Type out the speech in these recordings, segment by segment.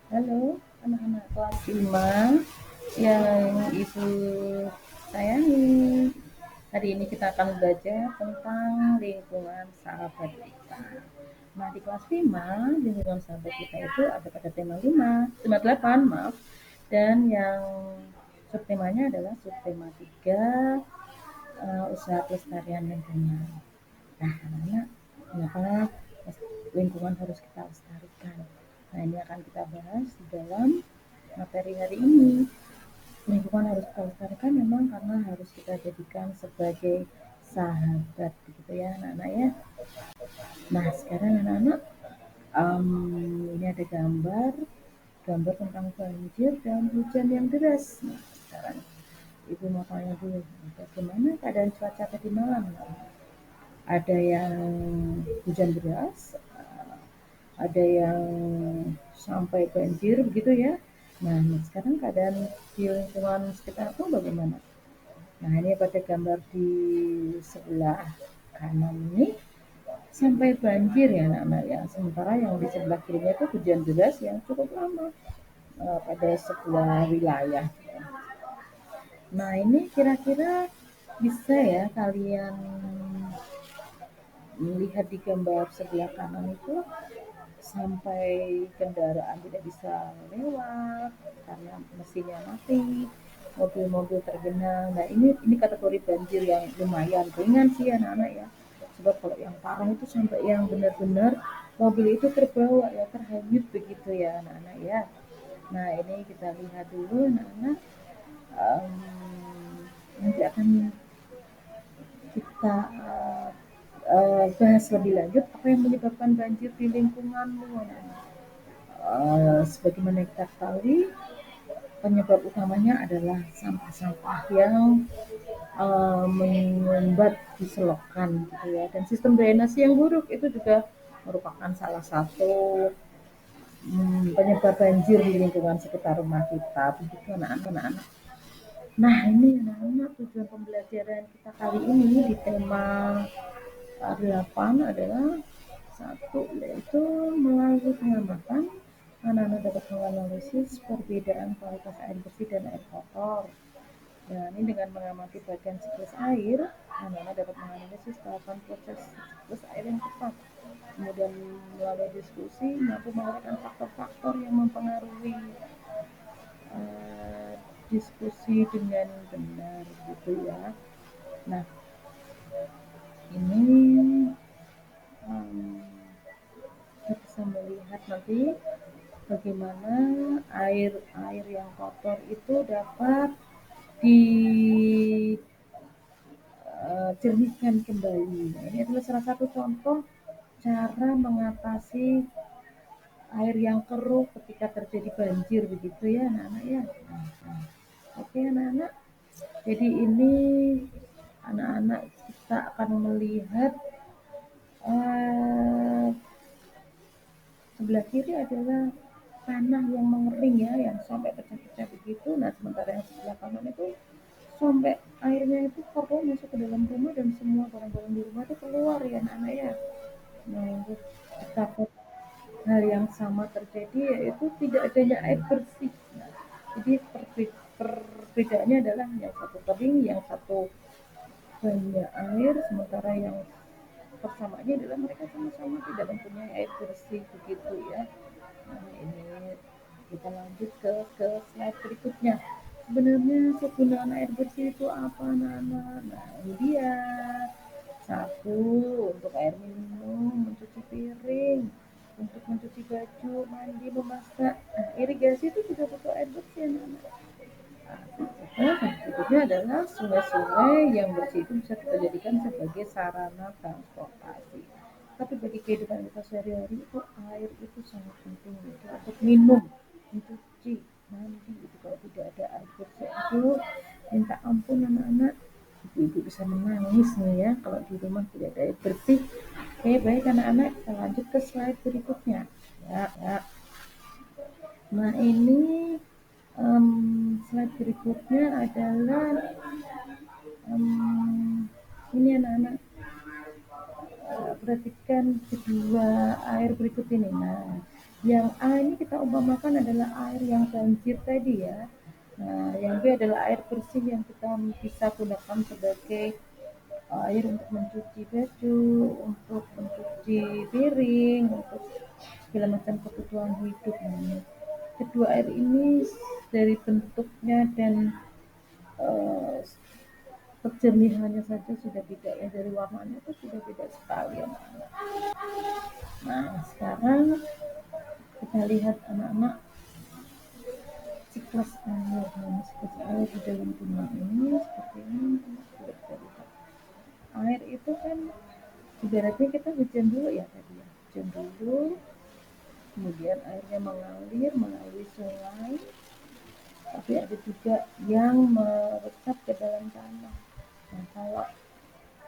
Halo, anak-anak kelas 5 yang Ibu sayangi. Hari ini kita akan belajar tentang lingkungan sahabat kita. Nah, di kelas 5, lingkungan sahabat kita itu ada pada tema 5, tema 8, maaf. Dan yang subtemanya adalah subtema 3, usaha pelestarian lingkungan. Nah, anak-anak, kenapa lingkungan harus kita lestarikan? Nah, ini akan kita bahas di dalam materi hari ini. Lingkungan harus kita lestarikan memang karena harus kita jadikan sebagai sahabat, gitu ya, anak-anak ya. Nah, sekarang anak-anak, ini ada gambar, gambar tentang banjir dan hujan yang deras. Nah, sekarang Ibu mau tanya dulu, bagaimana keadaan cuaca tadi malam? Ada yang hujan deras, ada yang sampai banjir begitu ya. Nah, sekarang keadaan di lingkungan sekitar itu bagaimana? Nah, ini pada gambar di sebelah kanan ini sampai banjir ya anak-anak ya. Sementara yang di sebelah kirinya itu hujan deras yang cukup lama pada sebuah wilayah. Nah, ini kira-kira bisa ya kalian melihat di gambar sebelah kanan itu sampai kendaraan tidak bisa lewat karena mesinnya mati, mobil-mobil tergenang. Nah, ini kategori banjir yang lumayan ringan sih anak-anak ya. Sebab kalau yang parah itu sampai yang benar-benar mobil itu terbawa ya, terhanyut begitu ya anak-anak ya. Nah, ini kita lihat dulu anak-anak. Um, Nanti akan kita bahas lebih lanjut apa yang menyebabkan banjir di lingkunganmu anak-anak. Sebagaimana kita ketahui, penyebab utamanya adalah sampah-sampah yang menyumbat di selokan gitu ya, dan sistem drainase yang buruk itu juga merupakan salah satu penyebab banjir di lingkungan sekitar rumah kita begitu anak-anak. Nah, ini anak-anak, tujuan pembelajaran kita kali ini di tema 8 adalah satu, yaitu melalui pengamatan anak-anak dapat menganalisis perbedaan kualitas air bersih dan air kotor. Dan ini dengan mengamati bagian siklus air, anak-anak dapat menganalisis tahapan proses siklus air yang tepat. Kemudian melalui diskusi mampu menguraikan faktor-faktor yang mempengaruhi uh, diskusi dengan benar gitu ya. Nah, ini um, kita bisa melihat nanti bagaimana air yang kotor itu dapat dijernihkan kembali. Nah, ini adalah salah satu contoh cara mengatasi air yang keruh ketika terjadi banjir begitu ya anak-anak ya. Oke anak-anak, jadi ini anak-anak kita akan melihat sebelah kiri adalah tanah yang mengering ya, yang sampai pecah-pecah begitu. Nah, sementara yang sebelah kanan itu sampai airnya itu kotor masuk ke dalam rumah dan semua barang-barang di rumah itu keluar ya anak-anak ya. Nah, untuk takut hal yang sama terjadi yaitu tidak adanya air bersih. Nah, jadi perbedaannya adalah yang satu kering, yang satu banyak air, sementara yang persamaannya adalah mereka sama-sama tidak mempunyai air bersih begitu ya. Nah, ini kita lanjut ke slide berikutnya. Sebenarnya kegunaan air bersih itu apa anak-anak? Nah, ini dia. Satu, untuk air minum, mencuci piring, untuk mencuci baju, mandi, memasak. Nah, irigasi itu juga butuh air bersih anak-anak. Nah, berikutnya adalah sungai-sungai yang bersih itu bisa kita jadikan sebagai sarana transportasi. Tapi bagi kehidupan kita sehari-hari itu air itu sangat penting gitu, untuk minum, mencuci, mandi itu. Kalau tidak ada air bersih itu minta ampun anak-anak, ibu-ibu bisa menangis nih ya kalau di rumah tidak ada air bersih. Oke, baik anak-anak, kita lanjut ke slide berikutnya. Ya, ya. Nah, ini slide berikutnya adalah ini anak-anak, perhatikan kedua air berikut ini. Nah, Yang A ini kita umpamakan adalah air yang banjir tadi ya. Nah, yang B adalah air bersih yang kita bisa gunakan sebagai air untuk mencuci baju, untuk mencuci piring, untuk segala macam kebutuhan hidup. Nah, kedua air ini dari bentuknya dan eh, kejernihannya saja sudah beda ya, dari warnanya itu sudah beda sekali ya. Nah, sekarang kita lihat anak-anak siklus air. Nah, siklus air di dalam rumah ini seperti ini sudah kita lihat. Air itu kan ibaratnya kita hujan dulu ya tadi ya, hujan dulu, kemudian airnya mengalir melalui sungai, tapi ada juga yang meresap ke dalam tanah. Nah, kalau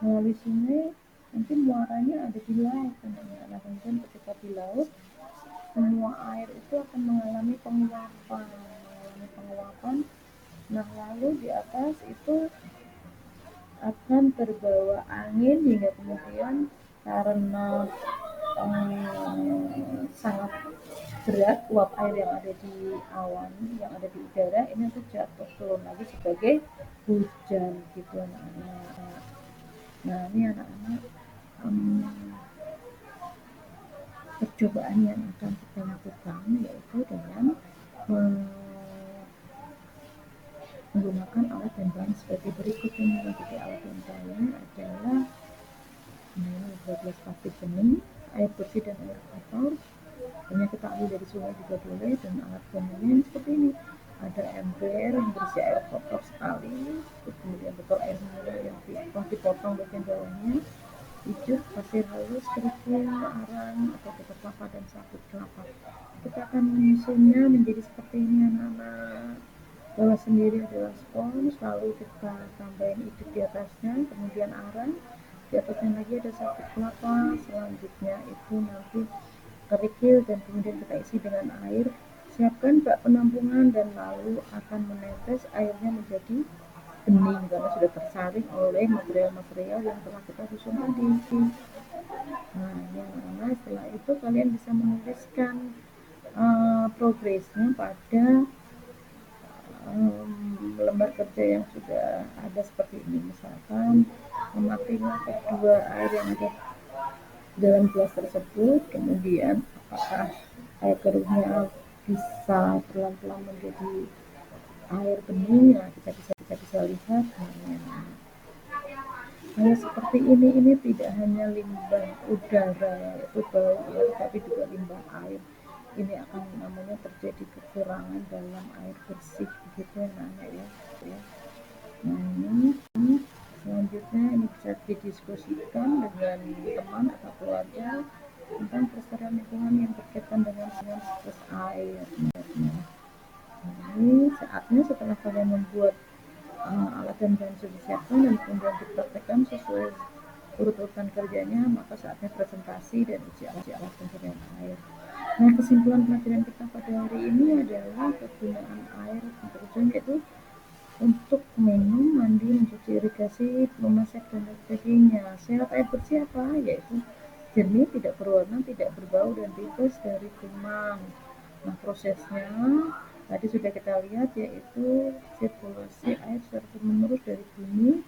melalui sungai nanti muaranya ada di laut. Nah, kemudian ketika di laut semua air itu akan mengalami penguapan. Nah, lalu di atas itu akan terbawa angin hingga kemudian karena sangat berat uap air yang ada di awan, yang ada di udara, ini nanti jatuh turun lagi sebagai hujan gitu anak-anak. Nah, ini anak-anak percobaan yang akan kita lakukan yaitu dengan menggunakan alat dan bahan sebagai berikut ini. Jadi alat dan bahannya adalah 12 plastik bening, air bersih dan air kotor. Hanya kita ambil dari sungai juga boleh, dan alat bahannya seperti ini. Ada ember yang berisi air kotor sekali, kemudian botol air mineral yang dipotong bagian bawahnya, hijau, pasir halus, kerikil, arang, atau botol kelapa dan sabut kelapa. Kita akan menyusunnya menjadi seperti ini anak-anak. Bawah sendiri adalah spons, lalu kita tambahin hidup di atasnya, kemudian arang, di atasnya lagi ada sabut kelapa, selanjutnya itu nanti kerikil, dan kemudian kita isi dengan air. Siapkan bak penampungan dan lalu akan menetes airnya menjadi bening karena sudah tersaring oleh material-material yang telah kita susun tadi. Nah, yang setelah itu kalian bisa menuliskan progresnya pada lembar kerja yang sudah ada seperti ini. Misalkan mematinya kedua air yang ada dalam gelas tersebut, kemudian apakah air keruhnya bisa pelan-pelan menjadi air bening. Nah, kita bisa lihat seperti ini tidak hanya limbah udara yaitu bau air, tapi juga limbah air. Ini akan namanya terjadi kekurangan dalam air bersih begitu ya anak ya. Nah, ini selanjutnya ini bisa didiskusikan dengan teman atau keluarga tentang pelestarian lingkungan yang berkaitan dengan siklus air. Nah, ini saatnya setelah kalian membuat alat dan bahan sudah disiapkan dan kemudian dipraktekkan sesuai urut-urutan kerjanya, maka saatnya presentasi dan uji alat pencarian air. Nah, kesimpulan pelajaran kita pada hari ini adalah kegunaan air untuk tujuan yaitu untuk minum, mandi, mencuci, irigasi, memasak, dan lain sebagainya. Syarat air bersih apa? Yaitu jernih, tidak berwarna, tidak berbau, dan bebas dari kuman. Nah, prosesnya tadi sudah kita lihat yaitu sirkulasi air secara terus-menerus dari bumi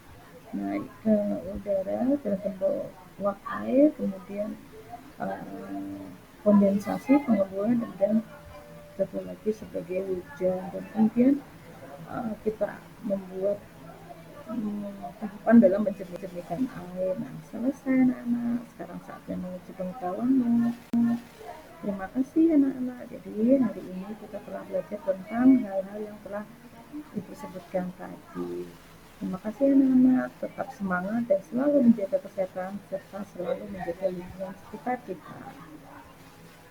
naik ke udara dalam bentuk uap air, kemudian kondensasi, pengemburan, dan satu lagi sebagai hujan, dan kemudian kita membuat tahapan dalam menjernihkan air. Nah, selesai anak-anak, sekarang saatnya menguji pengetahuanmu. Terima kasih anak-anak. Jadi hari ini kita telah belajar tentang hal-hal yang telah Ibu sebutkan tadi. Terima kasih anak-anak, tetap semangat dan selalu menjaga kesehatan serta selalu menjaga lingkungan sekitar kita.